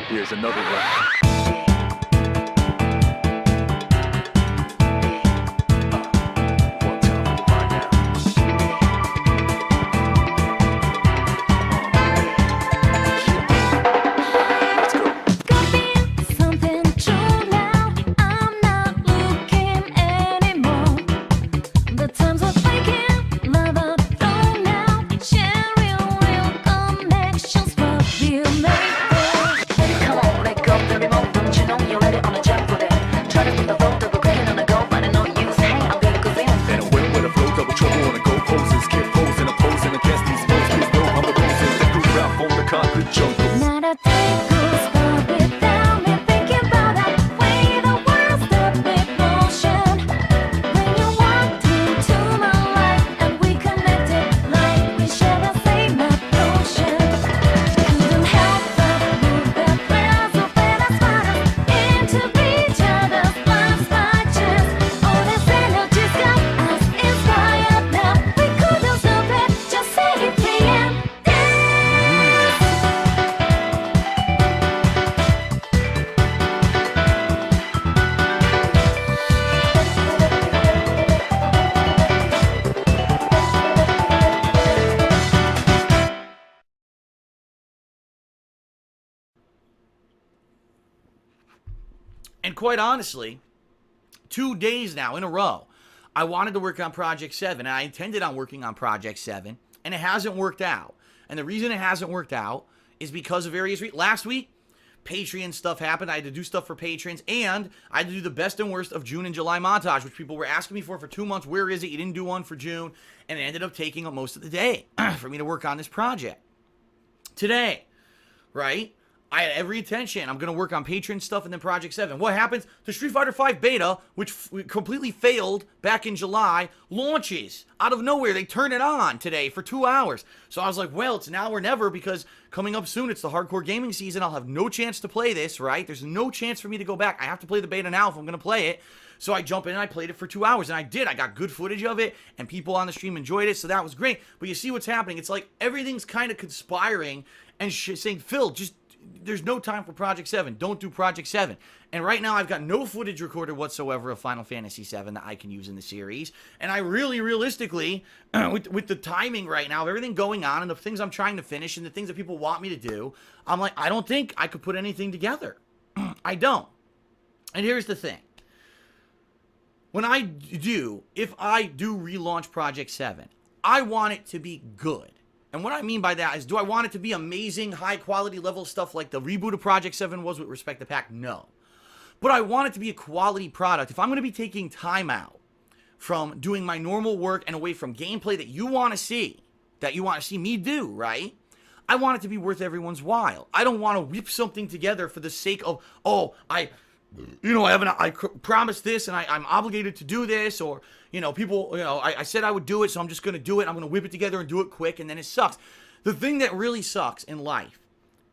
Here's another one. One time, right now. Let's go. Could be something true now. I'm not looking anymore. The times we're faking, never through now. Sharing real connections, what we'll make there. Come on, let go the remote. Don't you know you let it on a jump for that? Try to put the phone double clicking on the go, but I know use. Hey, I'm gonna go in. And I went with a flow, double trouble on the go poses. Keep posing, opposing against these foes. Please know I'm a roses. The group rap on the concrete jungle. Not a day goes by without me thinking about that way the world stopped with motion. When you walked into my life and we connected like we share the same emotion. Couldn't help but move that well so fast as fire into each other's lives by chance. All this energy's got us inspired now. We couldn't stop it, just say it and dance. And quite honestly, 2 days now in a row, I wanted to work on Project 7, and I intended on working on Project 7, and it hasn't worked out. And the reason it hasn't worked out is because of various reasons. Last week, Patreon stuff happened. I had to do stuff for patrons, and I had to do the best and worst of June and July montage, which people were asking me for 2 months. Where is it? You didn't do one for June, and it ended up taking up most of the day for me to work on this project. Today, right? I had every intention. I'm going to work on Patreon stuff and then Project 7. What happens? The Street Fighter V beta, which completely failed back in July, launches out of nowhere. They turn it on today for 2 hours. So I was like, well, it's now or never, because coming up soon, it's the hardcore gaming season. I'll have no chance to play this, right? There's no chance for me to go back. I have to play the beta now if I'm going to play it. So I jump in and I played it for 2 hours, and I did. I got good footage of it, and people on the stream enjoyed it, so that was great. But you see what's happening. It's like everything's kind of conspiring and saying, Phil, just... there's no time for Project 7. Don't do Project 7. And right now, I've got no footage recorded whatsoever of Final Fantasy 7 that I can use in the series. And I really, realistically, with the timing right now of everything going on and the things I'm trying to finish and the things that people want me to do, I'm like, I don't think I could put anything together. I don't. And here's the thing. If I do relaunch Project 7, I want it to be good. And what I mean by that is, do I want it to be amazing, high-quality level stuff like the reboot of Project 7 was with respect to Pack? No. But I want it to be a quality product. If I'm going to be taking time out from doing my normal work and away from gameplay that you want to see me do, right? I want it to be worth everyone's while. I don't want to whip something together for the sake of, I promised this and I'm obligated to do this, or, I said I would do it, so I'm just going to do it. I'm going to whip it together and do it quick, and then it sucks. The thing that really sucks in life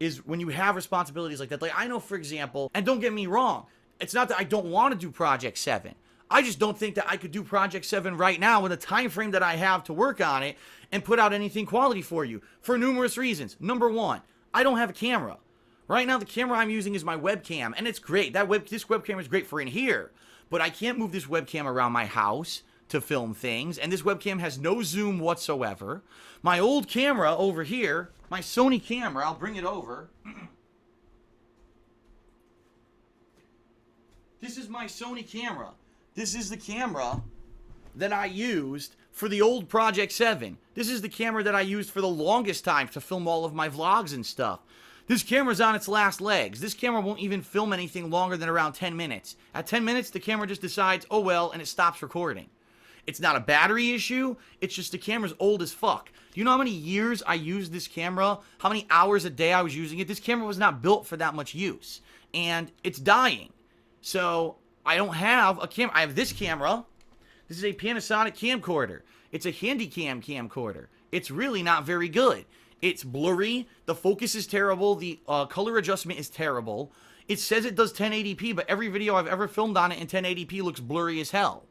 is when you have responsibilities like that. Like, I know, for example, and don't get me wrong, it's not that I don't want to do Project 7. I just don't think that I could do Project 7 right now in the time frame that I have to work on it and put out anything quality for you, for numerous reasons. Number one, I don't have a camera. Right now, the camera I'm using is my webcam, and it's great. This webcam is great for in here, but I can't move this webcam around my house to film things, and this webcam has no zoom whatsoever. My old camera over here, my Sony camera, I'll bring it over. This is my Sony camera. This is the camera that I used for the old Project 7. This is the camera that I used for the longest time to film all of my vlogs and stuff. This camera's on its last legs. This camera won't even film anything longer than around 10 minutes. At 10 minutes, the camera just decides, oh well, and it stops recording. It's not a battery issue. It's just the camera's old as fuck. Do you know how many years I used this camera? How many hours a day I was using it? This camera was not built for that much use. And it's dying. So I don't have a camera. I have this camera. This is a Panasonic camcorder. It's a Handycam camcorder. It's really not very good. It's blurry. The focus is terrible. The color adjustment is terrible. It says it does 1080p, but every video I've ever filmed on it in 1080p looks blurry as hell.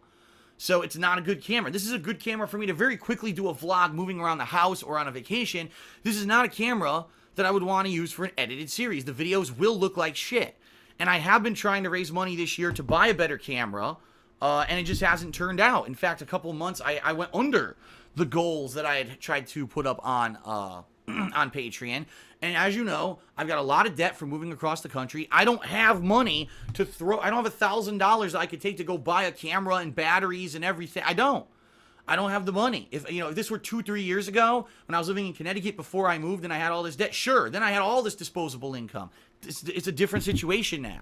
So it's not a good camera. This is a good camera for me to very quickly do a vlog moving around the house or on a vacation. This is not a camera that I would want to use for an edited series. The videos will look like shit. And I have been trying to raise money this year to buy a better camera, and it just hasn't turned out. In fact, a couple months I went under the goals that I had tried to put up on on Patreon. And as you know, I've got a lot of debt from moving across the country. I don't have money to throw. I don't have $1,000 that I could take to go buy a camera and batteries and everything. I don't have the money. If this were 2-3 years ago when I was living in Connecticut before I moved and I had all this debt, sure, then I had all this disposable income. It's a different situation now.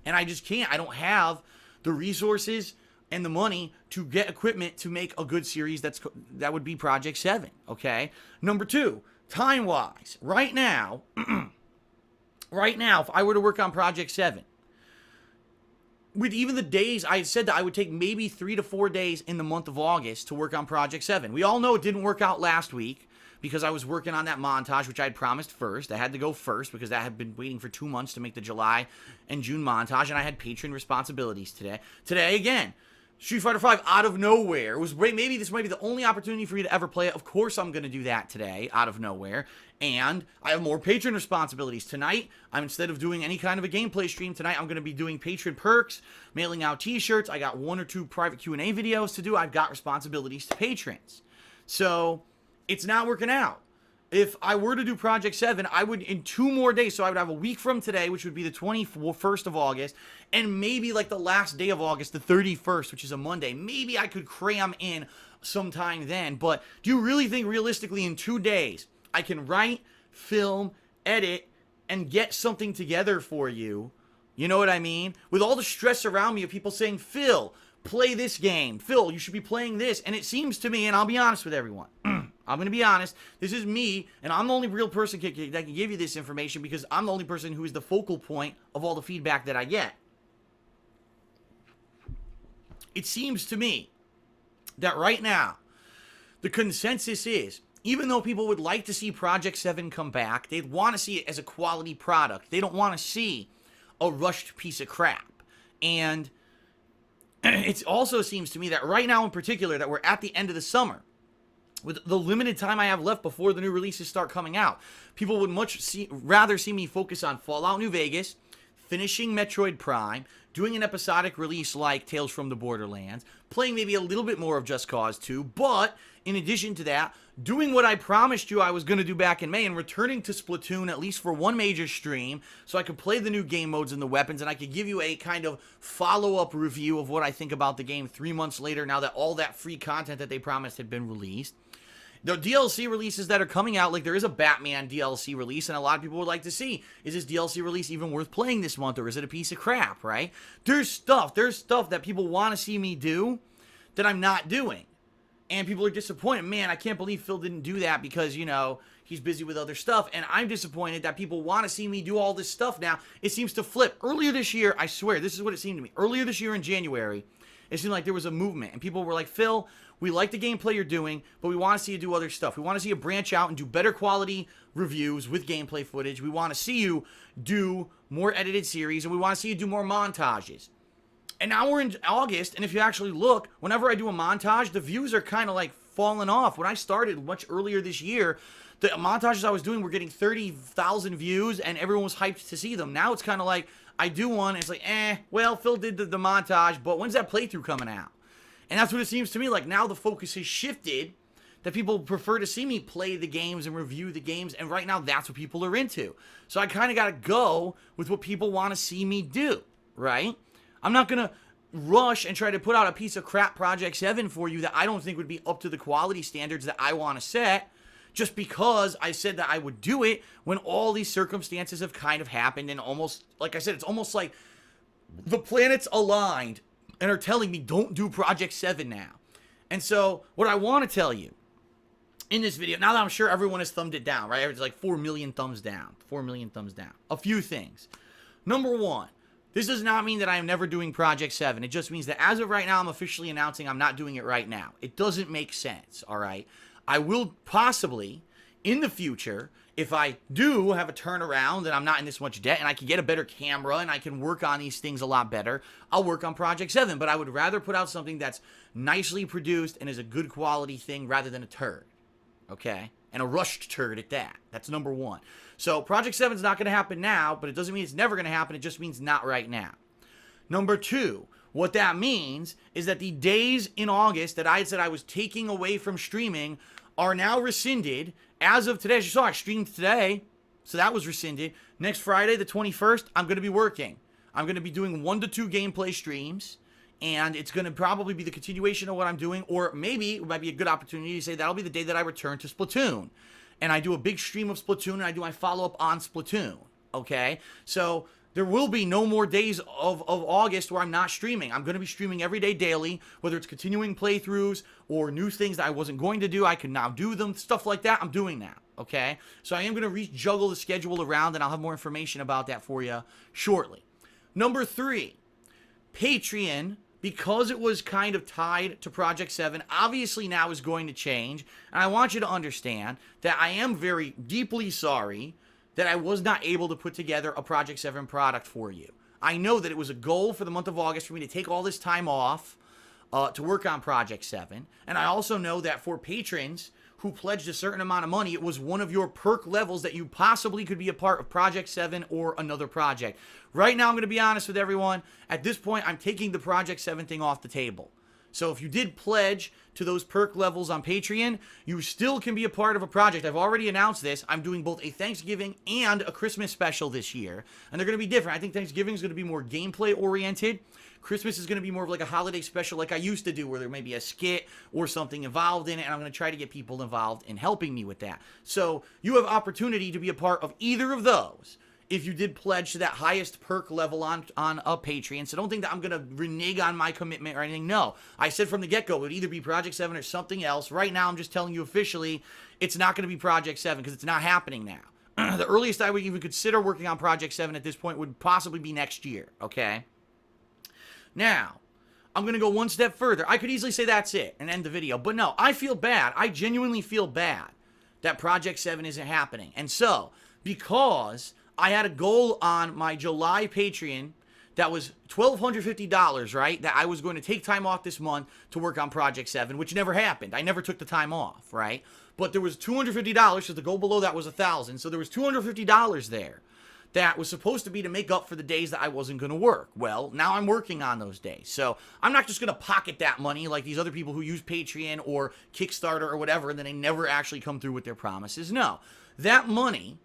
And I just can't. I don't have the resources and the money to get equipment to make a good series that would be Project 7, okay? Number 2, time-wise, right now, if I were to work on Project 7, with even the days, I said that I would take maybe 3 to 4 days in the month of August to work on Project 7. We all know it didn't work out last week because I was working on that montage, which I had promised first. I had to go first because I had been waiting for 2 months to make the July and June montage, and I had patron responsibilities today. Today, again, Street Fighter V out of nowhere. It was maybe this might be the only opportunity for me to ever play it. Of course I'm going to do that today, out of nowhere. And I have more patron responsibilities. Tonight, instead of doing any kind of a gameplay stream, tonight I'm going to be doing patron perks, mailing out t-shirts. I got 1 or 2 private Q&A videos to do. I've got responsibilities to patrons. So, it's not working out. If I were to do Project 7, I would, in 2 more days, so I would have a week from today, which would be the 21st of August, and maybe like the last day of August, the 31st, which is a Monday. Maybe I could cram in sometime then, but do you really think realistically in 2 days, I can write, film, edit, and get something together for you? You know what I mean? With all the stress around me of people saying, Phil, play this game. Phil, you should be playing this. And it seems to me, and I'll be honest with everyone, I'm going to be honest, this is me, and I'm the only real person that can give you this information because I'm the only person who is the focal point of all the feedback that I get. It seems to me that right now, the consensus is, even though people would like to see Project 7 come back, they'd want to see it as a quality product. They don't want to see a rushed piece of crap. And it also seems to me that right now in particular, that we're at the end of the summer, with the limited time I have left before the new releases start coming out, people would rather see me focus on Fallout New Vegas, finishing Metroid Prime, doing an episodic release like Tales from the Borderlands, playing maybe a little bit more of Just Cause 2, but in addition to that, doing what I promised you I was going to do back in May and returning to Splatoon at least for 1 major stream so I could play the new game modes and the weapons, and I could give you a kind of follow-up review of what I think about the game 3 months later now that all that free content that they promised had been released. The DLC releases that are coming out, like there is a Batman DLC release, and a lot of people would like to see, is this DLC release even worth playing this month, or is it a piece of crap, right? There's stuff that people want to see me do that I'm not doing. And people are disappointed. Man, I can't believe Phil didn't do that because, he's busy with other stuff. And I'm disappointed that people want to see me do all this stuff now. It seems to flip. Earlier this year, I swear, this is what it seemed to me. Earlier this year in January, it seemed like there was a movement. And people were like, Phil, we like the gameplay you're doing, but we want to see you do other stuff. We want to see you branch out and do better quality reviews with gameplay footage. We want to see you do more edited series, and we want to see you do more montages. And now we're in August, and if you actually look, whenever I do a montage, the views are kind of like falling off. When I started much earlier this year, the montages I was doing were getting 30,000 views, and everyone was hyped to see them. Now it's kind of like, I do one, and it's like, well, Phil did the montage, but when's that playthrough coming out? And that's what it seems to me like. Now the focus has shifted, that people prefer to see me play the games and review the games, and right now that's what people are into. So I kind of got to go with what people want to see me do, right? I'm not going to rush and try to put out a piece of crap Project 7 for you that I don't think would be up to the quality standards that I want to set, just because I said that I would do it when all these circumstances have kind of happened, and almost, like I said, it's almost like the planets aligned and are telling me don't do Project 7 now. And so what I want to tell you in this video, now that I'm sure everyone has thumbed it down, right? It's like 4 million thumbs down. 4 million thumbs down. A few things. Number one, this does not mean that I am never doing Project 7. It just means that as of right now, I'm officially announcing I'm not doing it right now. It doesn't make sense, all right? I will possibly, in the future, if I do have a turnaround and I'm not in this much debt and I can get a better camera and I can work on these things a lot better, I'll work on Project 7. But I would rather put out something that's nicely produced and is a good quality thing rather than a turd. Okay? And a rushed turd at that. That's number one. So Project 7 is not going to happen now, but it doesn't mean it's never going to happen. It just means not right now. Number two, what that means is that the days in August that I had said I was taking away from streaming are now rescinded. As of today, as you saw, I streamed today, so that was rescinded. Next Friday, the 21st, I'm going to be working. I'm going to be doing 1 to 2 gameplay streams, and it's going to probably be the continuation of what I'm doing, or maybe it might be a good opportunity to say that'll be the day that I return to Splatoon. And I do a big stream of Splatoon, and I do my follow-up on Splatoon, okay? So there will be no more days of August where I'm not streaming. I'm going to be streaming every day daily, whether it's continuing playthroughs or new things that I wasn't going to do. I can now do them, stuff like that. I'm doing now, okay? So I am going to rejuggle the schedule around, and I'll have more information about that for you shortly. Number 3, Patreon, because it was kind of tied to Project 7, obviously now is going to change. And I want you to understand that I am very deeply sorry that I was not able to put together a Project 7 product for you. I know that it was a goal for the month of August for me to take all this time off to work on Project 7. And I also know that for patrons who pledged a certain amount of money, it was one of your perk levels that you possibly could be a part of Project 7 or another project. Right now, I'm going to be honest with everyone. At this point, I'm taking the Project 7 thing off the table. So if you did pledge to those perk levels on Patreon, you still can be a part of a project. I've already announced this. I'm doing both a Thanksgiving and a Christmas special this year. And they're going to be different. I think Thanksgiving is going to be more gameplay oriented. Christmas is going to be more of like a holiday special like I used to do, where there may be a skit or something involved in it, and I'm going to try to get people involved in helping me with that. So you have opportunity to be a part of either of those if you did pledge to that highest perk level on a Patreon. So don't think that I'm going to renege on my commitment or anything. No, I said from the get-go it would either be Project 7 or something else. Right now, I'm just telling you officially it's not going to be Project 7 because it's not happening now. The earliest I would even consider working on Project 7 at this point would possibly be next year, okay? Now, I'm going to go one step further. I could easily say that's it and end the video. But no, I feel bad. I genuinely feel bad that Project 7 isn't happening. And so, because I had a goal on my July Patreon that was $1,250, right? That I was going to take time off this month to work on Project 7, which never happened. I never took the time off, right? But there was $250, so the goal below that was $1,000. So there was $250 there that was supposed to be to make up for the days that I wasn't going to work. Well, now I'm working on those days. So I'm not just going to pocket that money like these other people who use Patreon or Kickstarter or whatever, and then they never actually come through with their promises. No, that money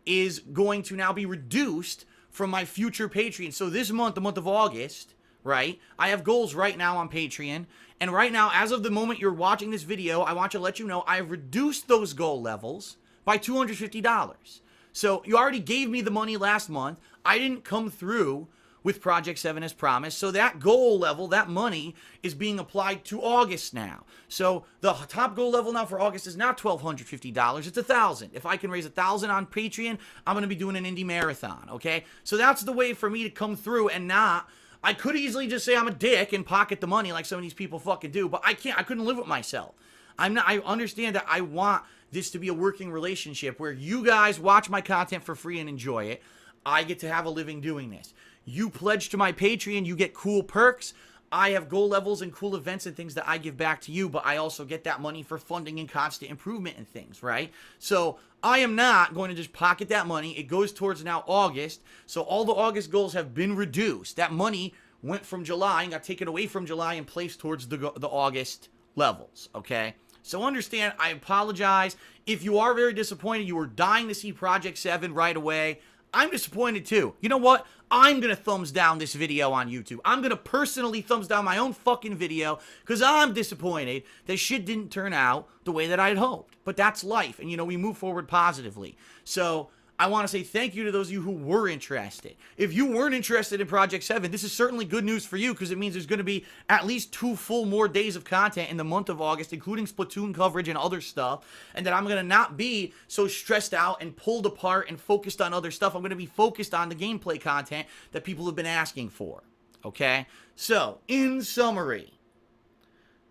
is going to now be reduced from my future Patreon. So this month, the month of August, right, I have goals right now on Patreon. And right now, as of the moment you're watching this video, I want to let you know I have reduced those goal levels by $250. So you already gave me the money last month. I didn't come through with Project 7 as promised. So that goal level, that money, is being applied to August now. So the top goal level now for August is not $1,250, it's $1,000. If I can raise $1,000 on Patreon, I'm going to be doing an indie marathon, okay? So that's the way for me to come through and not... I could easily just say I'm a dick and pocket the money like some of these people fucking do, but I can't. I couldn't live with myself. I understand that I want this to be a working relationship where you guys watch my content for free and enjoy it. I get to have a living doing this. You pledge to my Patreon, you get cool perks. I have goal levels and cool events and things that I give back to you, but I also get that money for funding and constant improvement and things, right? So I am not going to just pocket that money. It goes towards now August. So all the August goals have been reduced. That money went from July and got taken away from July and placed towards the August levels, okay? So understand, I apologize. If you are very disappointed, you were dying to see Project 7 right away, I'm disappointed too. You know what? I'm going to thumbs down this video on YouTube. I'm going to personally thumbs down my own fucking video because I'm disappointed that shit didn't turn out the way that I'd hoped. But that's life, and you know, we move forward positively. So I want to say thank you to those of you who were interested. If you weren't interested in Project 7, this is certainly good news for you because it means there's going to be at least 2 full more days of content in the month of August, including Splatoon coverage and other stuff, and that I'm going to not be so stressed out and pulled apart and focused on other stuff. I'm going to be focused on the gameplay content that people have been asking for, okay? So, in summary,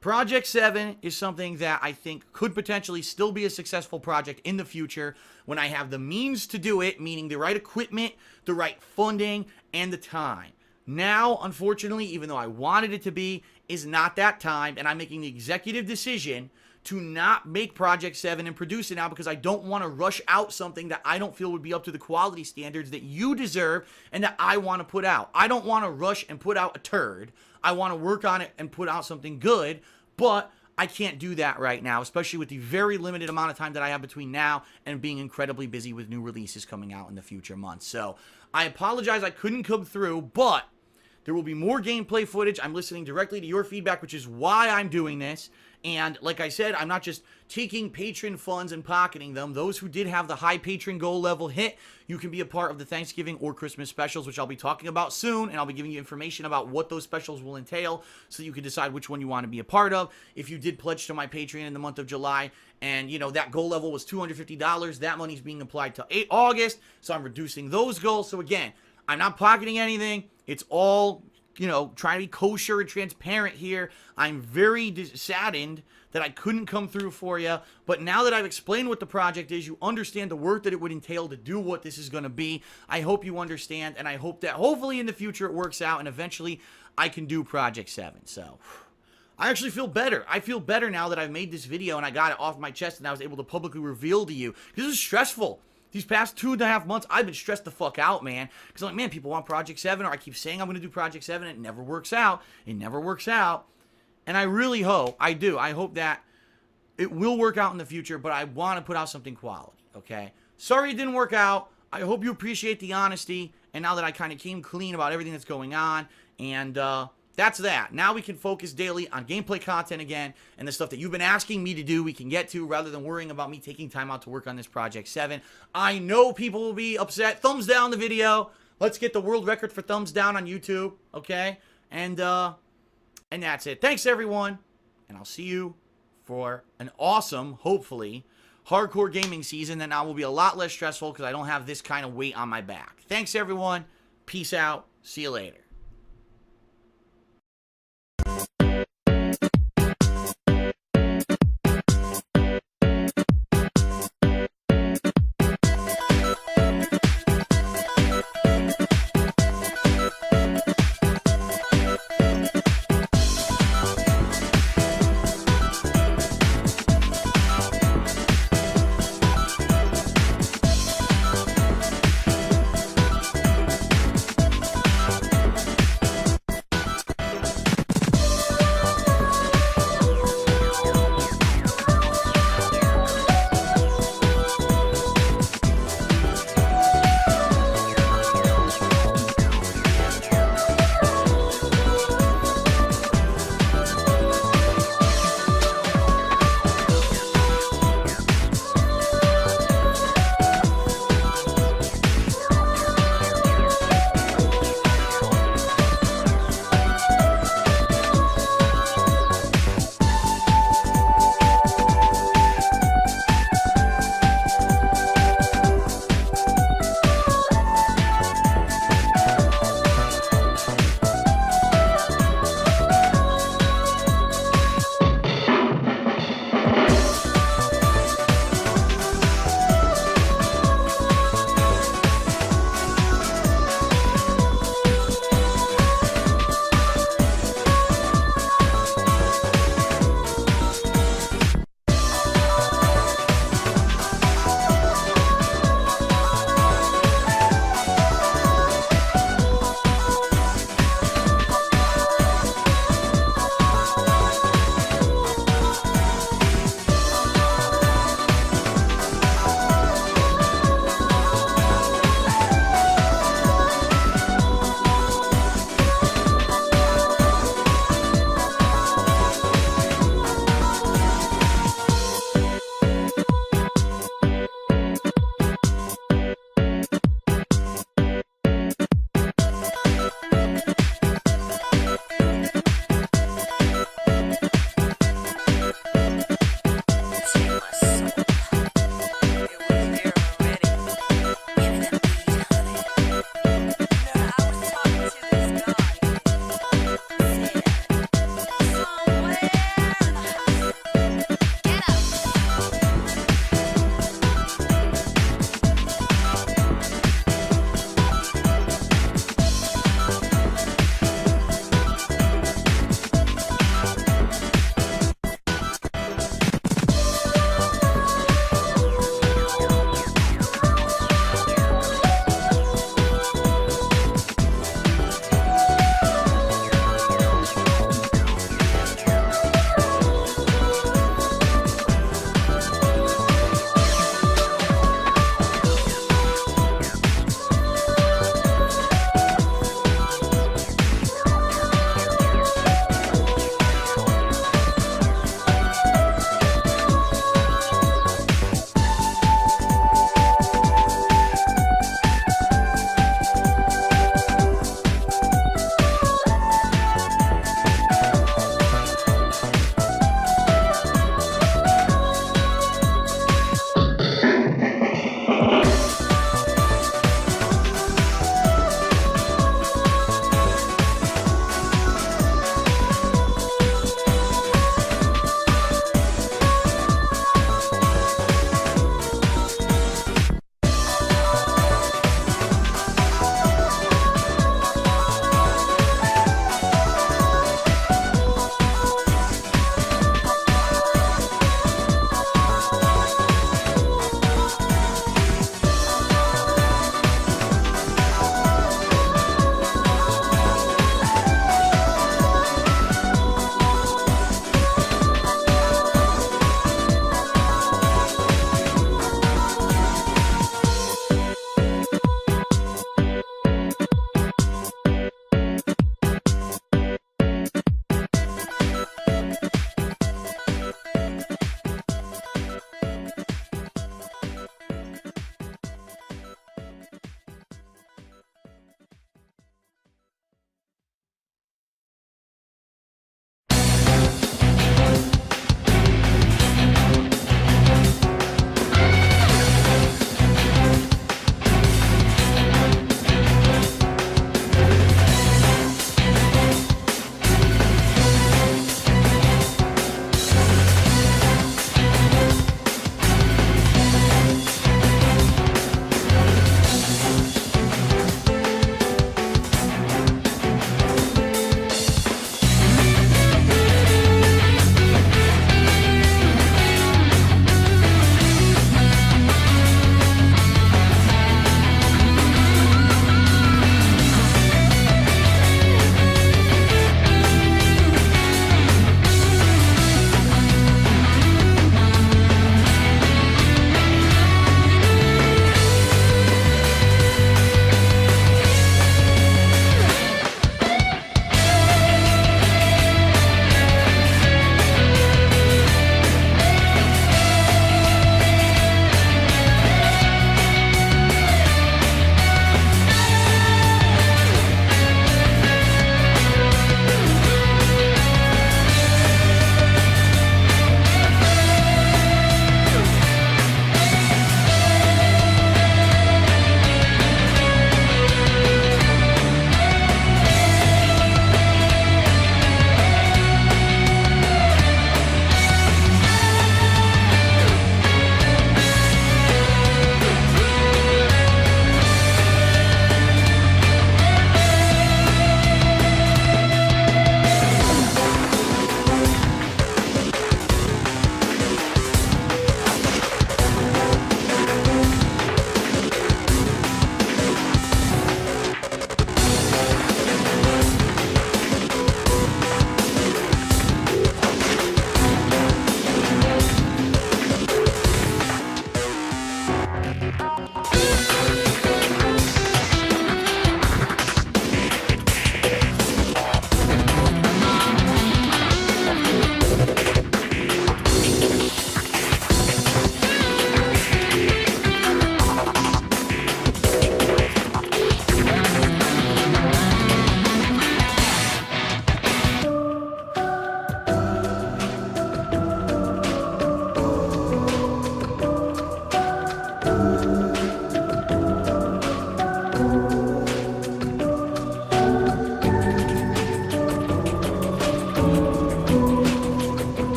Project 7 is something that I think could potentially still be a successful project in the future when I have the means to do it, meaning the right equipment, the right funding, and the time. Now, unfortunately, even though I wanted it to be, is not that time, and I'm making the executive decision to not make Project 7 and produce it now because I don't want to rush out something that I don't feel would be up to the quality standards that you deserve and that I want to put out. I don't want to rush and put out a turd. I want to work on it and put out something good, but I can't do that right now, especially with the very limited amount of time that I have between now and being incredibly busy with new releases coming out in the future months. So I apologize I couldn't come through, but there will be more gameplay footage. I'm listening directly to your feedback, which is why I'm doing this. And like I said, I'm not just taking patron funds and pocketing them. Those who did have the high patron goal level hit, you can be a part of the Thanksgiving or Christmas specials, which I'll be talking about soon. And I'll be giving you information about what those specials will entail so you can decide which one you want to be a part of. If you did pledge to my Patreon in the month of July and, you know, that goal level was $250, that money's being applied to August. So I'm reducing those goals. So again, I'm not pocketing anything. It's all, you know, trying to be kosher and transparent here. I'm very saddened that I couldn't come through for you. But now that I've explained what the project is, you understand the work that it would entail to do what this is going to be. I hope you understand, and I hope that hopefully in the future it works out, and eventually I can do Project 7. So I actually feel better. I feel better now that I've made this video and I got it off my chest and I was able to publicly reveal to you. This is stressful. These past 2.5 months, I've been stressed the fuck out, man. Because I'm like, man, people want Project 7, or I keep saying I'm going to do Project 7, and it never works out. It never works out. And I really hope, I hope that it will work out in the future, but I want to put out something quality, okay? Sorry it didn't work out. I hope you appreciate the honesty, and now that I kind of came clean about everything that's going on, and that's that. Now we can focus daily on gameplay content again, and the stuff that you've been asking me to do, we can get to, rather than worrying about me taking time out to work on this Project 7. I know people will be upset. Thumbs down the video. Let's get the world record for thumbs down on YouTube, okay? And that's it. Thanks, everyone, and I'll see you for an awesome, hopefully, hardcore gaming season that now will be a lot less stressful because I don't have this kind of weight on my back. Thanks, everyone. Peace out. See you later.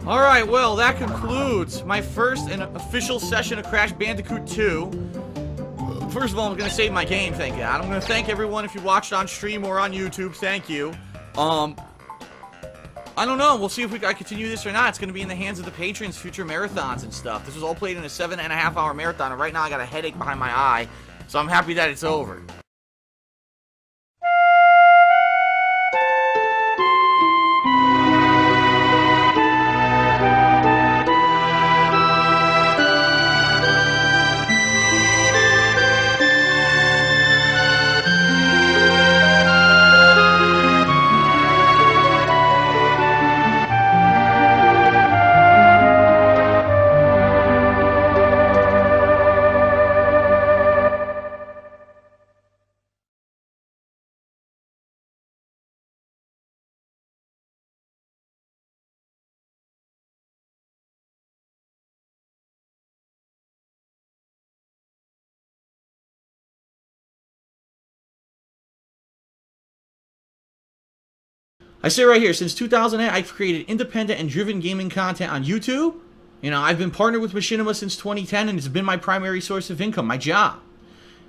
Alright, well, that concludes my first and official session of Crash Bandicoot 2. First of all, I'm going to save my game, thank God. I'm going to thank everyone if you watched on stream or on YouTube, thank you. I don't know, we'll see if I continue this or not. It's going to be in the hands of the patrons, future marathons and stuff. This was all played in a 7.5-hour marathon, and right now I got a headache behind my eye, so I'm happy that it's over. I say right here, since 2008, I've created independent and driven gaming content on YouTube. You know, I've been partnered with Machinima since 2010, and it's been my primary source of income, my job.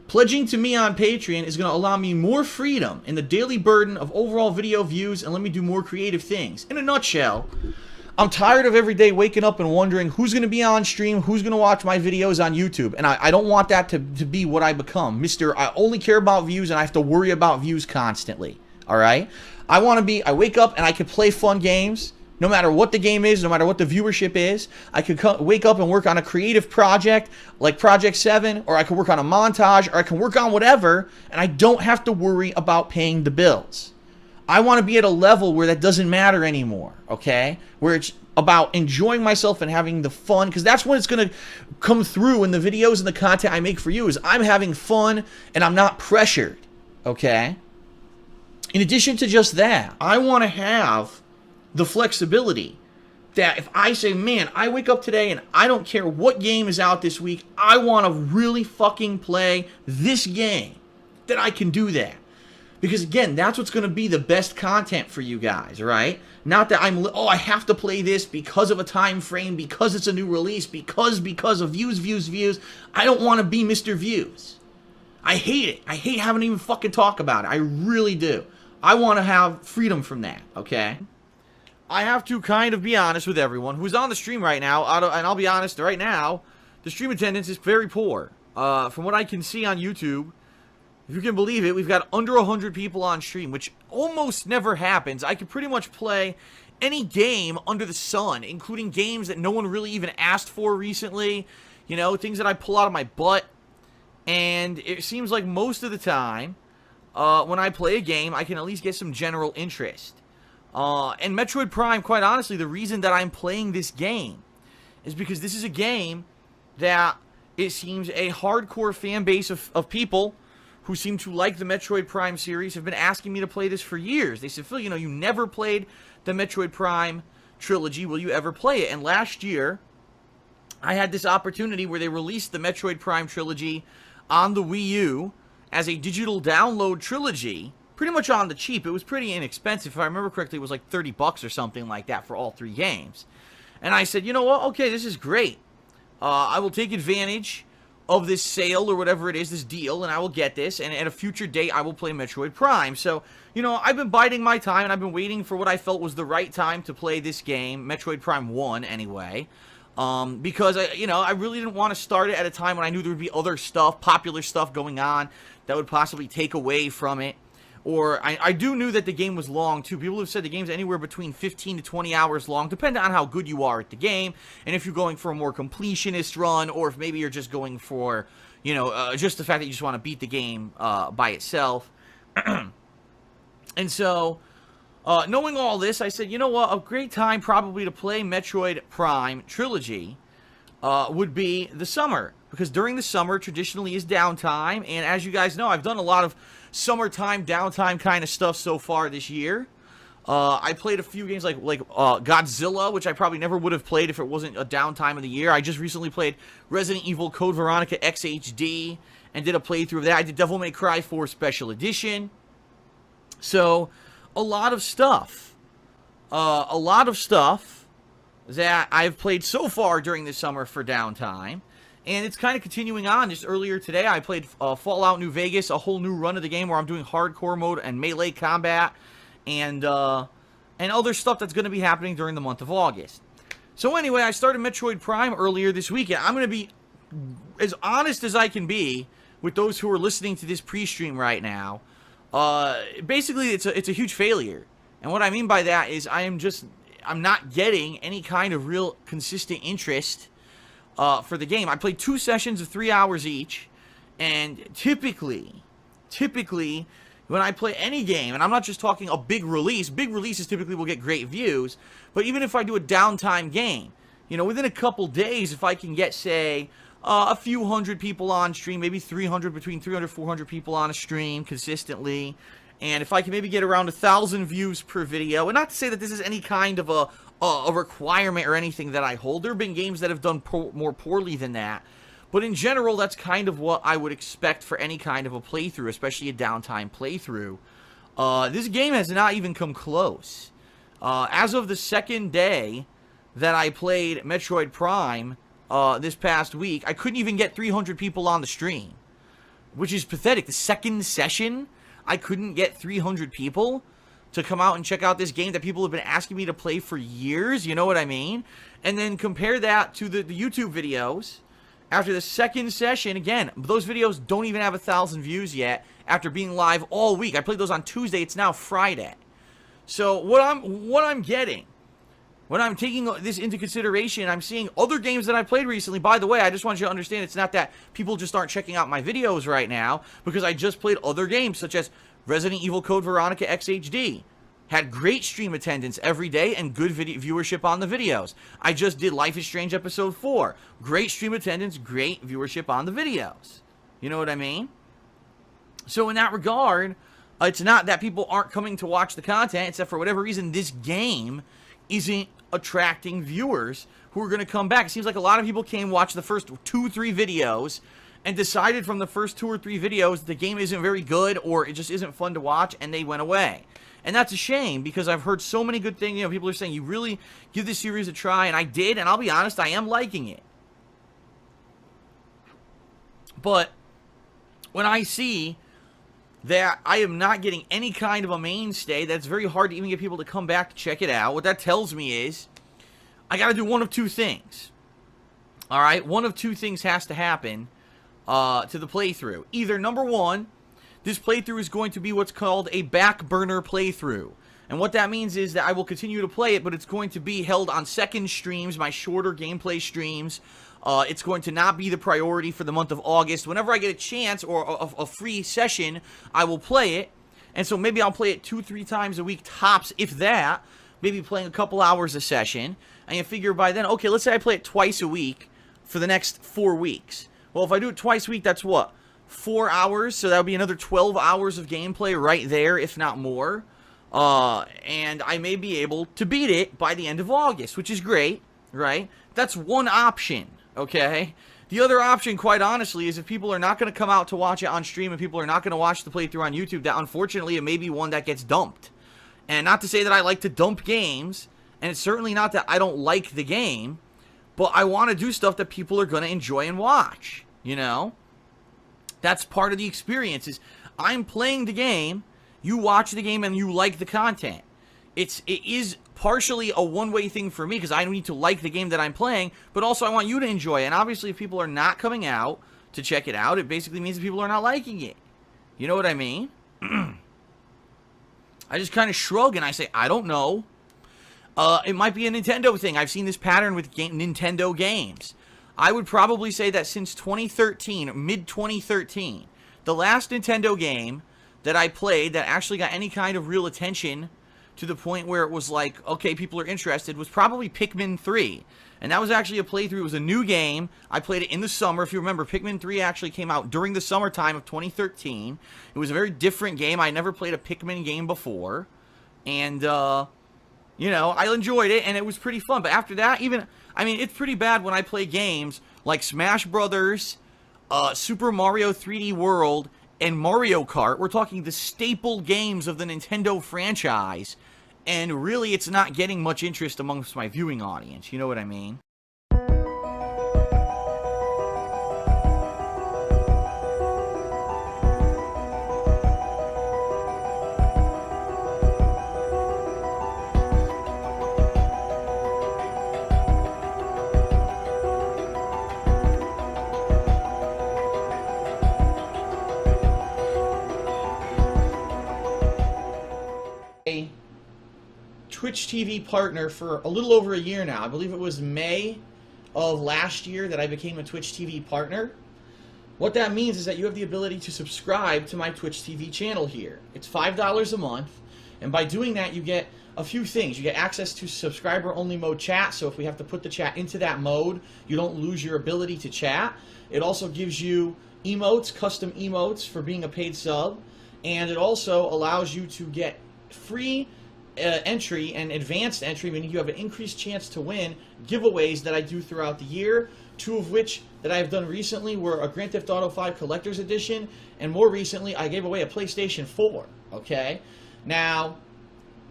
Pledging to me on Patreon is going to allow me more freedom in the daily burden of overall video views and let me do more creative things. In a nutshell, I'm tired of every day waking up and wondering who's going to be on stream, who's going to watch my videos on YouTube. And I don't want that to be what I become. I only care about views and I have to worry about views constantly. All right? I wake up and I can play fun games, no matter what the game is, no matter what the viewership is. I could wake up and work on a creative project like Project 7, or I could work on a montage, or I can work on whatever, and I don't have to worry about paying the bills. I want to be at a level where that doesn't matter anymore, okay? Where it's about enjoying myself and having the fun, because that's when it's going to come through in the videos and the content I make for you, is I'm having fun and I'm not pressured, okay? In addition to just that, I want to have the flexibility that if I say, man, I wake up today and I don't care what game is out this week, I want to really fucking play this game, that I can do that. Because again, that's what's going to be the best content for you guys, right? Not that I have to play this because of a time frame, because it's a new release, because of views. I don't want to be Mr. Views. I hate it. I hate having to even fucking talk about it. I really do. I want to have freedom from that, okay? I have to kind of be honest with everyone who's on the stream right now, and I'll be honest, right now, the stream attendance is very poor. From what I can see on YouTube, if you can believe it, we've got under 100 people on stream, which almost never happens. I can pretty much play any game under the sun, including games that no one really even asked for recently. You know, things that I pull out of my butt. And it seems like most of the time, when I play a game, I can at least get some general interest. And Metroid Prime, quite honestly, the reason that I'm playing this game is because this is a game that it seems a hardcore fan base of people who seem to like the Metroid Prime series have been asking me to play this for years. They said, Phil, you know, you never played the Metroid Prime trilogy. Will you ever play it? And last year, I had this opportunity where they released the Metroid Prime trilogy on the Wii U as a digital download trilogy, pretty much on the cheap. It was pretty inexpensive. If I remember correctly, it was like $30 or something like that for all 3 games. And I said, you know what? Okay, this is great. I will take advantage of this sale or whatever it is, this deal, and I will get this, and at a future date, I will play Metroid Prime. So, you know, I've been biding my time, and I've been waiting for what I felt was the right time to play this game, Metroid Prime 1, anyway, because, I really didn't want to start it at a time when I knew there would be other stuff, popular stuff going on that would possibly take away from it. Or, I knew that the game was long, too. People have said the game's anywhere between 15 to 20 hours long, depending on how good you are at the game, and if you're going for a more completionist run, or if maybe you're just going for, just the fact that you just want to beat the game by itself. And so, knowing all this, I said, you know what, a great time probably to play Metroid Prime Trilogy would be the summer. Because during the summer, traditionally, is downtime, and as you guys know, I've done a lot of summertime, downtime kind of stuff so far this year. I played a few games like Godzilla, which I probably never would have played if it wasn't a downtime of the year. I just recently played Resident Evil Code Veronica XHD and did a playthrough of that. I did Devil May Cry 4 Special Edition. So, a lot of stuff. A lot of stuff that I've played so far during the summer for downtime. And it's kind of continuing on. Just earlier today, I played Fallout New Vegas, a whole new run of the game where I'm doing hardcore mode and melee combat, and other stuff that's going to be happening during the month of August. So anyway, I started Metroid Prime earlier this week, and I'm going to be as honest as I can be with those who are listening to this pre-stream right now. Basically, it's a huge failure. And what I mean by that is I'm not getting any kind of real consistent interest for the game. I played 2 sessions of 3 hours each, and typically, when I play any game, and I'm not just talking a big releases typically will get great views, but even if I do a downtime game, within a couple days, if I can get, say, a few hundred people on stream, maybe between 300, 400 people on a stream consistently, and if I can maybe get around 1,000 views per video, and not to say that this is any kind of a requirement or anything that I hold. There have been games that have done more poorly than that. But in general, that's kind of what I would expect for any kind of a playthrough, especially a downtime playthrough. This game has not even come close. As of the second day that I played Metroid Prime this past week, I couldn't even get 300 people on the stream, which is pathetic. The second session, I couldn't get 300 people to come out and check out this game that people have been asking me to play for years, you know what I mean? And then compare that to the YouTube videos. After the second session, again, those videos don't even have 1,000 views yet after being live all week. I played those on Tuesday, it's now Friday. So what I'm getting, when I'm taking this into consideration, I'm seeing other games that I played recently. By the way, I just want you to understand it's not that people just aren't checking out my videos right now, because I just played other games such as Resident Evil Code Veronica XHD. Had great stream attendance every day and good viewership on the videos. I just did Life is Strange Episode 4. Great stream attendance, great viewership on the videos. You know what I mean? So in that regard, it's not that people aren't coming to watch the content. It's that for whatever reason, this game isn't attracting viewers who are going to come back. It seems like a lot of people came, watch the first 2-3 videos, and decided from the first 2 or 3 videos the game isn't very good or it just isn't fun to watch, and they went away. And that's a shame, because I've heard so many good things. People are saying, you really give this series a try, and I did, and I'll be honest, I am liking it. But when I see that I am not getting any kind of a mainstay, that's very hard to even get people to come back to check it out, what that tells me is I got to do one of 2 things. All right? One of 2 things has to happen to the playthrough. Either, number 1, this playthrough is going to be what's called a back burner playthrough. And what that means is that I will continue to play it, but it's going to be held on second streams, my shorter gameplay streams, It's going to not be the priority for the month of August. Whenever I get a chance or a free session, I will play it. And so maybe I'll play it 2-3 times a week tops, if that. Maybe playing a couple hours a session. And you figure by then, okay, let's say I play it twice a week for the next 4 weeks. Well, if I do it twice a week, that's what? 4 hours? So that would be another 12 hours of gameplay right there, if not more. And I may be able to beat it by the end of August, which is great, right? That's one option, okay? The other option, quite honestly, is if people are not going to come out to watch it on stream and people are not going to watch the playthrough on YouTube, that unfortunately it may be one that gets dumped. And not to say that I like to dump games, and it's certainly not that I don't like the game, but I want to do stuff that people are going to enjoy and watch, you know? That's part of the experience, is I'm playing the game, you watch the game, and you like the content. It is partially a one-way thing for me, because I need to like the game that I'm playing, but also I want you to enjoy it. And obviously, if people are not coming out to check it out, it basically means that people are not liking it. You know what I mean? I just kind of shrug and I say, I don't know. It might be a Nintendo thing. I've seen this pattern with Nintendo games. I would probably say that since 2013, mid-2013, the last Nintendo game that I played that actually got any kind of real attention to the point where it was like, okay, people are interested, was probably Pikmin 3. And that was actually a playthrough. It was a new game. I played it in the summer. If you remember, Pikmin 3 actually came out during the summertime of 2013. It was a very different game. I never played a Pikmin game before. And, you know, I enjoyed it, and it was pretty fun. But after that, it's pretty bad when I play games like Smash Brothers, Super Mario 3D World, and Mario Kart. We're talking the staple games of the Nintendo franchise. And really, it's not getting much interest amongst my viewing audience. You know what I mean? Twitch TV partner for a little over a year now. I believe it was May of last year that I became a Twitch TV partner. What that means is that you have the ability to subscribe to my Twitch TV channel here. It's $5 a month, and by doing that you get a few things. You get access to subscriber-only mode chat, so if we have to put the chat into that mode, you don't lose your ability to chat. It also gives you emotes, custom emotes for being a paid sub, and it also allows you to get free entry and advanced entry, meaning you have an increased chance to win giveaways that I do throughout the year. 2 of which that I've done recently were a Grand Theft Auto 5 Collector's Edition, and more recently I gave away a PlayStation 4. Okay? Now,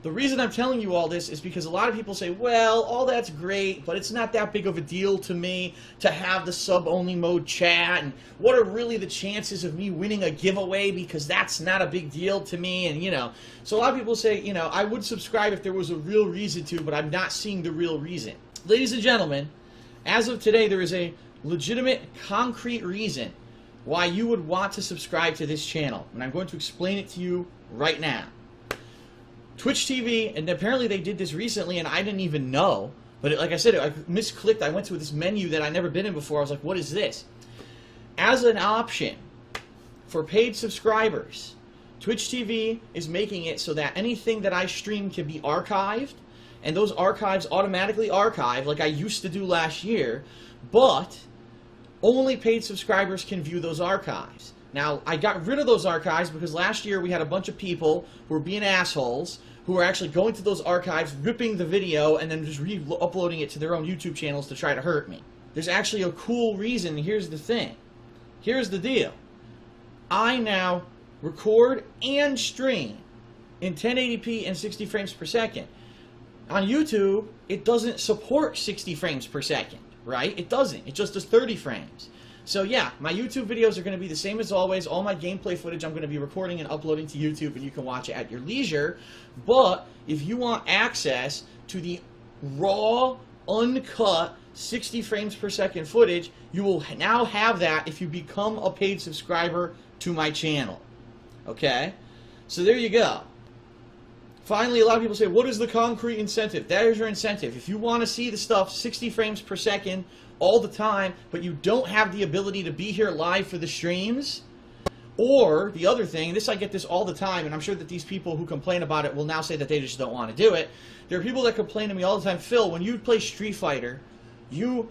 the reason I'm telling you all this is because a lot of people say, well, all that's great, but it's not that big of a deal to me to have the sub-only mode chat, and what are really the chances of me winning a giveaway, because that's not a big deal to me, and, you know. So a lot of people say, you know, I would subscribe if there was a real reason to, but I'm not seeing the real reason. Ladies and gentlemen, as of today, there is a legitimate, concrete reason why you would want to subscribe to this channel, and I'm going to explain it to you right now. Twitch TV, and apparently they did this recently, and I didn't even know. But like I said, I misclicked. I went to this menu that I'd never been in before. I was like, what is this? As an option for paid subscribers, Twitch TV is making it so that anything that I stream can be archived, and those archives automatically archive like I used to do last year, but only paid subscribers can view those archives. Now, I got rid of those archives because last year we had a bunch of people who were being assholes who were actually going to those archives, ripping the video, and then just re-uploading it to their own YouTube channels to try to hurt me. There's actually a cool reason. Here's the thing. Here's the deal. I now record and stream in 1080p and 60 frames per second. On YouTube, it doesn't support 60 frames per second, right? It doesn't. It just does 30 frames. So yeah, my YouTube videos are going to be the same as always. All my gameplay footage I'm going to be recording and uploading to YouTube, and you can watch it at your leisure. But if you want access to the raw, uncut, 60 frames per second footage, you will now have that if you become a paid subscriber to my channel. Okay? So there you go. Finally, a lot of people say, what is the concrete incentive? That is your incentive. If you want to see the stuff 60 frames per second, all the time, but you don't have the ability to be here live for the streams. Or the other thing, I get this all the time, and I'm sure that these people who complain about it will now say that they just don't want to do it. There are people that complain to me all the time, Phil, when you play Street Fighter, you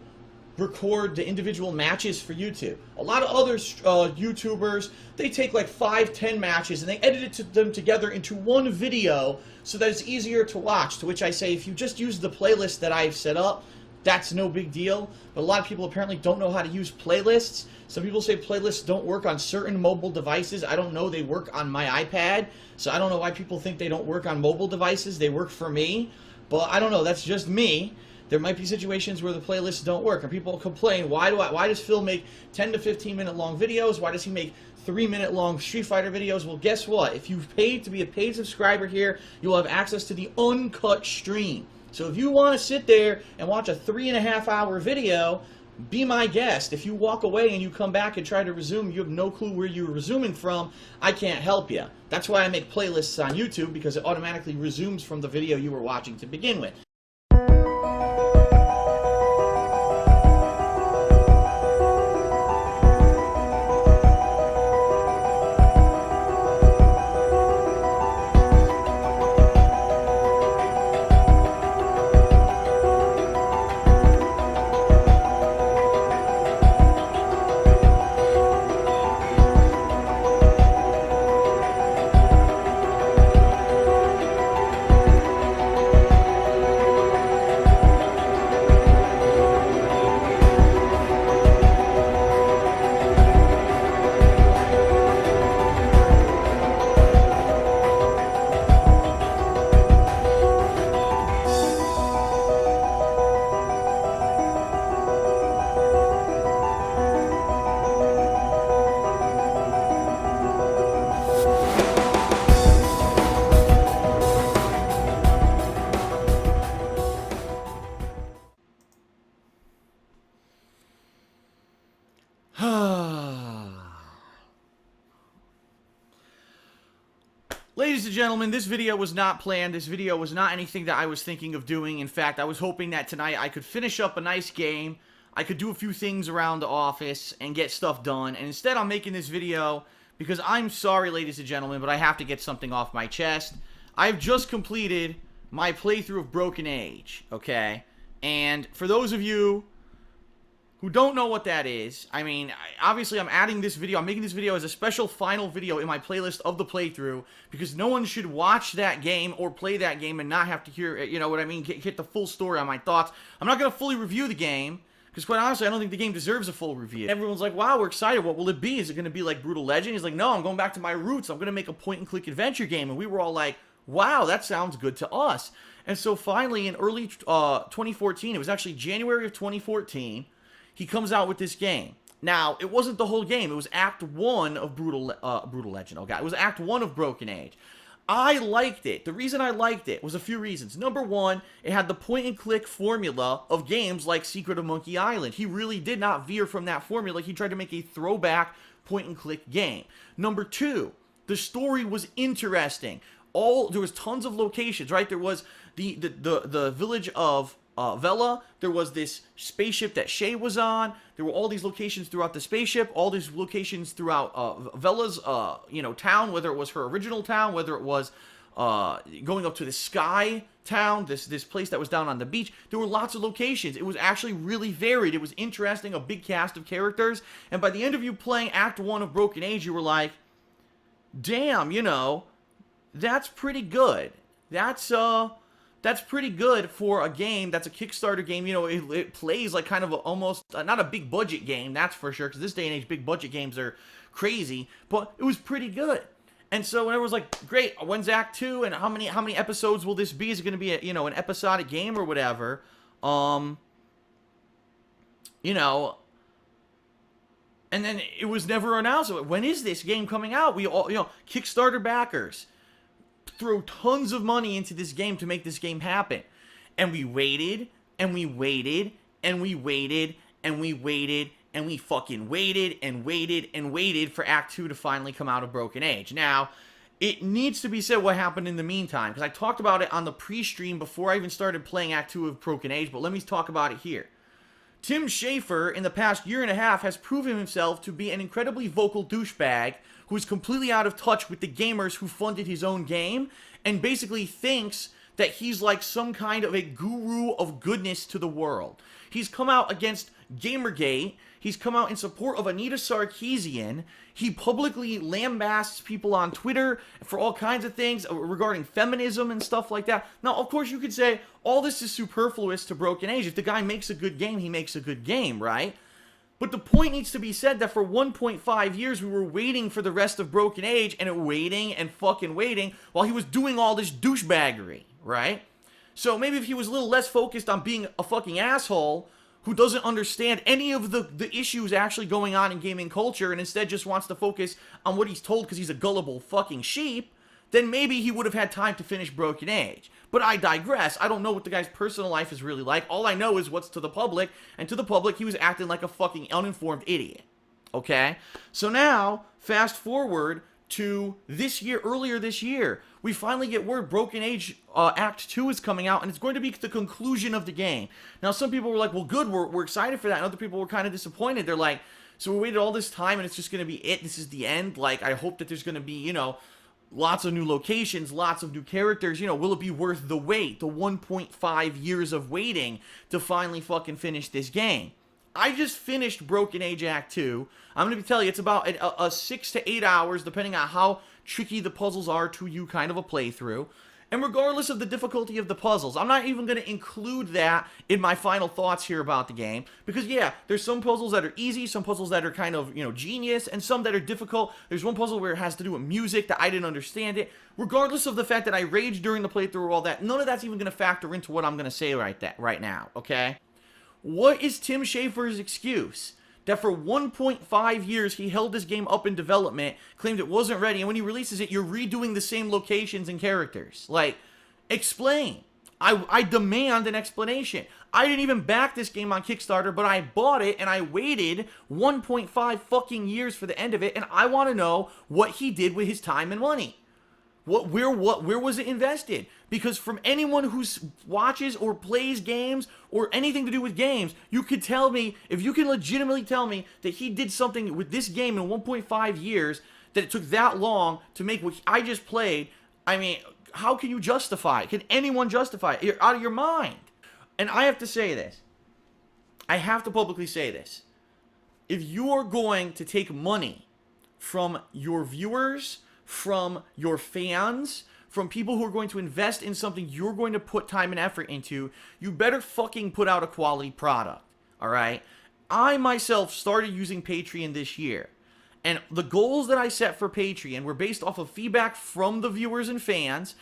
record the individual matches for YouTube. A lot of other YouTubers, they take like 5-10 matches and they edit them together into one video so that it's easier to watch. To which I say, if you just use the playlist that I've set up, that's no big deal. But a lot of people apparently don't know how to use playlists. Some people say playlists don't work on certain mobile devices. I don't know, they work on my iPad. So I don't know why people think they don't work on mobile devices. They work for me. But I don't know, that's just me. There might be situations where the playlists don't work, and people complain, why does Phil make 10 to 15 minute long videos? Why does he make 3-minute long Street Fighter videos? Well, guess what? If you've paid to be a paid subscriber here, you'll have access to the uncut stream. So if you want to sit there and watch a 3.5-hour video, be my guest. If you walk away and you come back and try to resume, you have no clue where you're resuming from, I can't help you. That's why I make playlists on YouTube, because it automatically resumes from the video you were watching to begin with. Ladies and gentlemen, this video was not planned. This video was not anything that I was thinking of doing. In fact, I was hoping that tonight I could finish up a nice game. I could do a few things around the office and get stuff done. And instead, I'm making this video because I'm sorry, ladies and gentlemen, but I have to get something off my chest. I've just completed my playthrough of Broken Age, okay? And for those of you who don't know what that is, I mean, obviously I'm adding this video, I'm making this video as a special final video in my playlist of the playthrough, because no one should watch that game or play that game and not have to hear, you know what I mean, get the full story on my thoughts. I'm not going to fully review the game, because quite honestly, I don't think the game deserves a full review. Everyone's like, wow, we're excited, what will it be? Is it going to be like Brutal Legend? He's like, no, I'm going back to my roots, I'm going to make a point-and-click adventure game, and we were all like, wow, that sounds good to us. And so finally, in early 2014, it was actually January of 2014, he comes out with this game. Now, it wasn't the whole game. It was Act 1 of Brutal Legend. Oh, God. It was Act 1 of Broken Age. I liked it. The reason I liked it was a few reasons. Number one, it had the point-and-click formula of games like Secret of Monkey Island. He really did not veer from that formula. He tried to make a throwback point-and-click game. Number two, the story was interesting. There was tons of locations, right? There was the village of Vela. There was this spaceship that Shay was on. There were all these locations throughout the spaceship, all these locations throughout Vela's town, whether it was her original town, whether it was going up to the Sky town, this place that was down on the beach. There were lots of locations. It was actually really varied. It was interesting, a big cast of characters. And by the end of you playing Act 1 of Broken Age, you were like, damn, that's pretty good. That's pretty good for a game that's a Kickstarter game. It plays like kind of almost, not a big budget game, that's for sure, because this day and age, big budget games are crazy, but it was pretty good. And so when everyone's like, great, when's Act 2, and how many episodes will this be? Is it going to be an episodic game or whatever? And then it was never announced. When is this game coming out? We all, Kickstarter backers throw tons of money into this game to make this game happen. And we waited, and we waited, and we waited, and we waited, and we fucking waited, and waited, and waited for Act 2 to finally come out of Broken Age. Now, it needs to be said what happened in the meantime, because I talked about it on the pre-stream before I even started playing Act 2 of Broken Age, but let me talk about it here. Tim Schafer, in the past year and a half, has proven himself to be an incredibly vocal douchebag who is completely out of touch with the gamers who funded his own game and basically thinks that he's like some kind of a guru of goodness to the world. He's come out against Gamergate. He's come out in support of Anita Sarkeesian. He publicly lambasts people on Twitter for all kinds of things regarding feminism and stuff like that. Now, of course, you could say all this is superfluous to Broken Age. If the guy makes a good game, he makes a good game, right? But the point needs to be said that for 1.5 years, we were waiting for the rest of Broken Age and waiting and fucking waiting while he was doing all this douchebaggery, right? So maybe if he was a little less focused on being a fucking asshole who doesn't understand any of the issues actually going on in gaming culture and instead just wants to focus on what he's told because he's a gullible fucking sheep, then maybe he would have had time to finish Broken Age. But I digress. I don't know what the guy's personal life is really like. All I know is what's to the public, and to the public, he was acting like a fucking uninformed idiot. Okay? So now, fast forward to this year, earlier this year, we finally get word Broken Age Act 2 is coming out, and it's going to be the conclusion of the game. Now, some people were like, well, good, we're excited for that, and other people were kind of disappointed. They're like, so we waited all this time, and it's just going to be it? This is the end? Like, I hope that there's going to be, you know, lots of new locations, lots of new characters. You know, will it be worth the wait, the 1.5 years of waiting to finally fucking finish this game? I just finished Broken Age Act 2. I'm going to tell you, it's about a 6 to 8 hours, depending on how tricky the puzzles are to you, kind of a playthrough. And regardless of the difficulty of the puzzles, I'm not even going to include that in my final thoughts here about the game. Because, yeah, there's some puzzles that are easy, some puzzles that are kind of, you know, genius, and some that are difficult. There's one puzzle where it has to do with music that I didn't understand it. Regardless of the fact that I raged during the playthrough or all that, none of that's even going to factor into what I'm going to say right now, okay? What is Tim Schafer's excuse? That for 1.5 years he held this game up in development, claimed it wasn't ready, and when he releases it, you're redoing the same locations and characters. Like, explain. I demand an explanation. I didn't even back this game on Kickstarter, but I bought it and I waited 1.5 fucking years for the end of it, and I want to know what he did with his time and money. Where was it invested? Because from anyone who watches or plays games or anything to do with games, you could tell me, if you can legitimately tell me that he did something with this game in 1.5 years, that it took that long to make what I just played, I mean, how can you justify it? Can anyone justify it? You're out of your mind. And I have to say this. I have to publicly say this. If you are going to take money from your viewers, from your fans, from people who are going to invest in something you're going to put time and effort into, you better fucking put out a quality product, alright? I myself started using Patreon this year, and the goals that I set for Patreon were based off of feedback from the viewers and fans,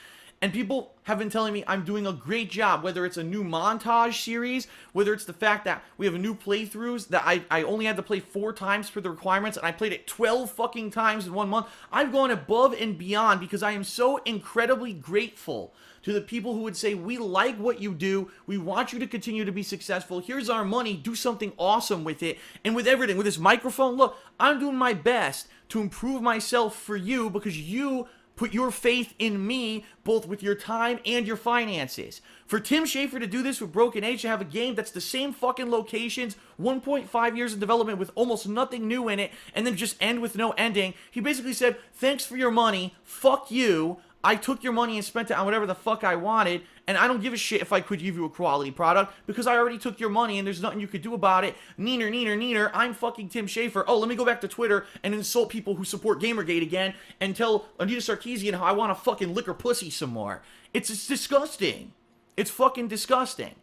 and people have been telling me I'm doing a great job, whether it's a new montage series, whether it's the fact that we have a new playthroughs that I only had to play 4 times for the requirements, and I played it 12 fucking times in 1 month. I've gone above and beyond because I am so incredibly grateful to the people who would say, we like what you do, we want you to continue to be successful, here's our money, do something awesome with it. And with everything, with this microphone, look, I'm doing my best to improve myself for you because you put your faith in me, both with your time and your finances. For Tim Schafer to do this with Broken Age, to have a game that's the same fucking locations, 1.5 years of development with almost nothing new in it, and then just end with no ending, he basically said, thanks for your money, fuck you, I took your money and spent it on whatever the fuck I wanted, and I don't give a shit if I could give you a quality product, because I already took your money and there's nothing you could do about it. Neener, neener, neener, I'm fucking Tim Schafer. Oh, let me go back to Twitter and insult people who support Gamergate again and tell Anita Sarkeesian how I want to fucking lick her pussy some more. It's disgusting. It's fucking disgusting.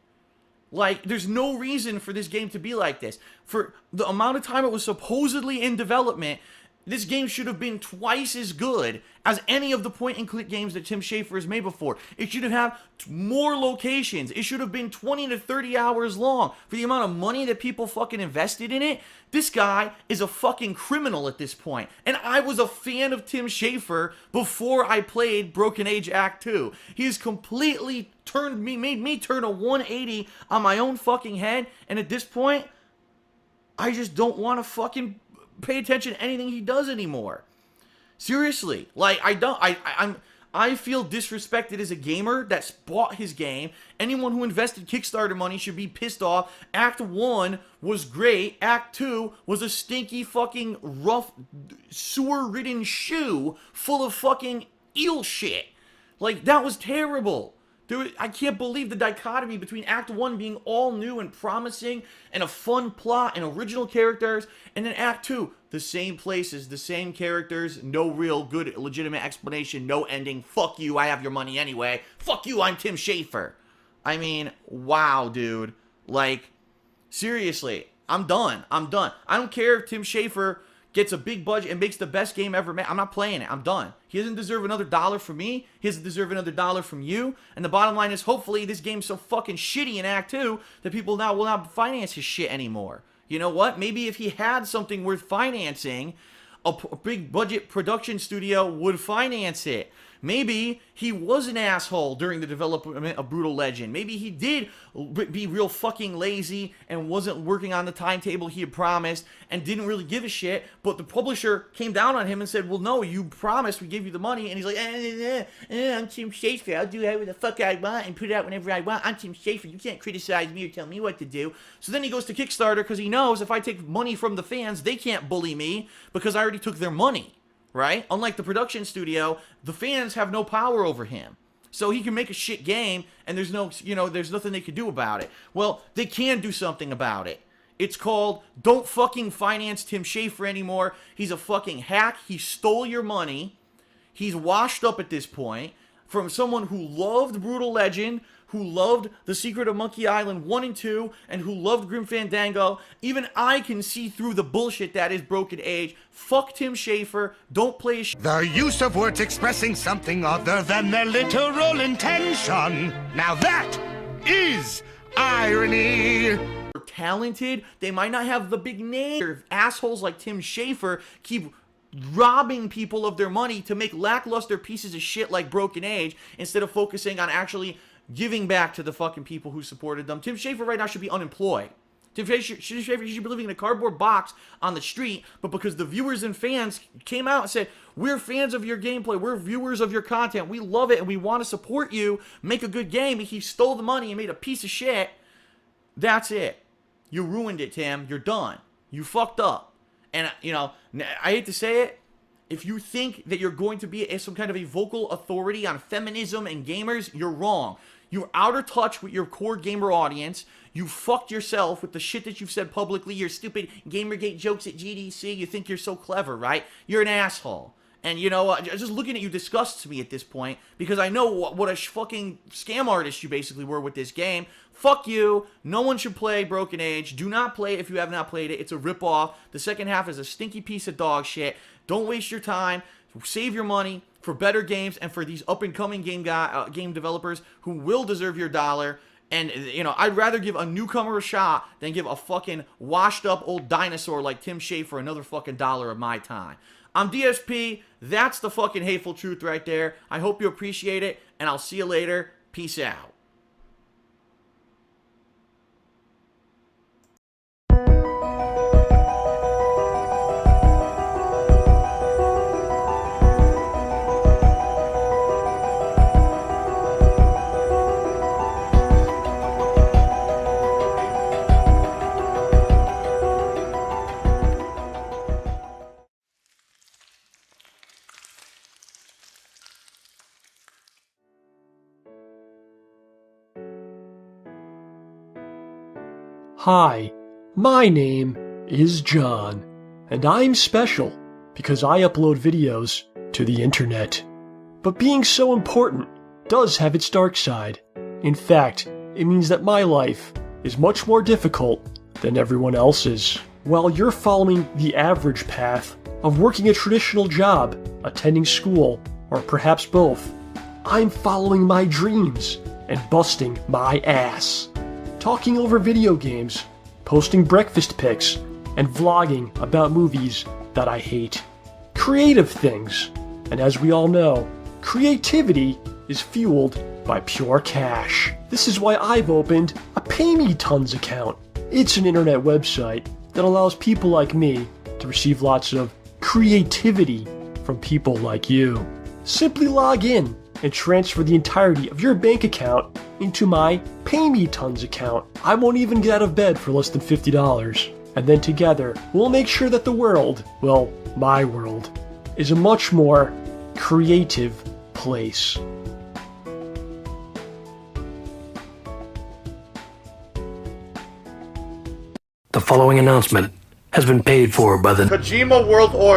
Like, there's no reason for this game to be like this. For the amount of time it was supposedly in development, this game should have been twice as good as any of the point-and-click games that Tim Schafer has made before. It should have had more locations. It should have been 20 to 30 hours long. For the amount of money that people fucking invested in it, this guy is a fucking criminal at this point. And I was a fan of Tim Schafer before I played Broken Age Act 2. He has completely made me turn a 180 on my own fucking head. And at this point, I just don't want to fucking pay attention to anything he does anymore. Seriously, like I'm I feel disrespected as a gamer that's bought his game. Anyone who invested Kickstarter money should be pissed off. Act 1 was great. Act 2 was a stinky fucking rough sewer-ridden shoe full of fucking eel shit. Like, that was terrible. Dude, I can't believe the dichotomy between Act 1 being all new and promising and a fun plot and original characters, and then Act 2, the same places, the same characters, no real good legitimate explanation, no ending. Fuck you, I have your money anyway. Fuck you, I'm Tim Schafer. I mean, wow, dude. Like, seriously, I'm done. I'm done. I don't care if Tim Schafer gets a big budget and makes the best game ever made. I'm not playing it. I'm done. He doesn't deserve another dollar from me. He doesn't deserve another dollar from you. And the bottom line is, hopefully, this game's so fucking shitty in Act 2 that people now will not finance his shit anymore. You know what? Maybe if he had something worth financing, a big budget production studio would finance it. Maybe he was an asshole during the development of Brutal Legend. Maybe he did be real fucking lazy and wasn't working on the timetable he had promised and didn't really give a shit, but the publisher came down on him and said, well, no, you promised we give you the money, and he's like, I'm Tim Schafer, I'll do whatever the fuck I want and put it out whenever I want. I'm Tim Schafer, you can't criticize me or tell me what to do. So then he goes to Kickstarter because he knows if I take money from the fans, they can't bully me because I already took their money. Right? Unlike the production studio, the fans have no power over him. So he can make a shit game and there's no, there's nothing they can do about it. Well, they can do something about it. It's called, don't fucking finance Tim Schafer anymore. He's a fucking hack. He stole your money. He's washed up at this point from someone who loved Brutal Legend, who loved The Secret of Monkey Island 1 and 2, and who loved Grim Fandango. Even I can see through the bullshit that is Broken Age. Fuck Tim Schafer. Don't play The use of words expressing something other than their literal intention. Now that is irony. Talented. They might not have the big name. Assholes like Tim Schafer keep robbing people of their money to make lackluster pieces of shit like Broken Age instead of focusing on actually giving back to the fucking people who supported them. Tim Schafer right now should be unemployed. Tim Schafer should be living in a cardboard box on the street, but because the viewers and fans came out and said, we're fans of your gameplay, we're viewers of your content, we love it, and we want to support you, make a good game, he stole the money and made a piece of shit. That's it. You ruined it, Tim. You're done. You fucked up. And, I hate to say it, if you think that you're going to be some kind of a vocal authority on feminism and gamers, you're wrong. You're out of touch with your core gamer audience. You fucked yourself with the shit that you've said publicly. Your stupid Gamergate jokes at GDC. You think you're so clever, right? You're an asshole. And, just looking at you disgusts me at this point because I know what a fucking scam artist you basically were with this game. Fuck you. No one should play Broken Age. Do not play it if you have not played it. It's a ripoff. The second half is a stinky piece of dog shit. Don't waste your time. Save your money for better games and for these up-and-coming game developers who will deserve your dollar. And, I'd rather give a newcomer a shot than give a fucking washed-up old dinosaur like Tim Schafer another fucking dollar of my time. I'm DSP. That's the fucking hateful truth right there. I hope you appreciate it, and I'll see you later. Peace out. Hi, my name is John, and I'm special because I upload videos to the internet. But being so important does have its dark side. In fact, it means that my life is much more difficult than everyone else's. While you're following the average path of working a traditional job, attending school, or perhaps both, I'm following my dreams and busting my ass. Talking over video games, posting breakfast pics, and vlogging about movies that I hate. Creative things. And as we all know, creativity is fueled by pure cash. This is why I've opened a Pay Me Tons account. It's an internet website that allows people like me to receive lots of creativity from people like you. Simply log in and transfer the entirety of your bank account into my Pay Me Tons account. I won't even get out of bed for less than $50. And then together, we'll make sure that the world, well, my world, is a much more creative place. The following announcement has been paid for by the Kojima World Order.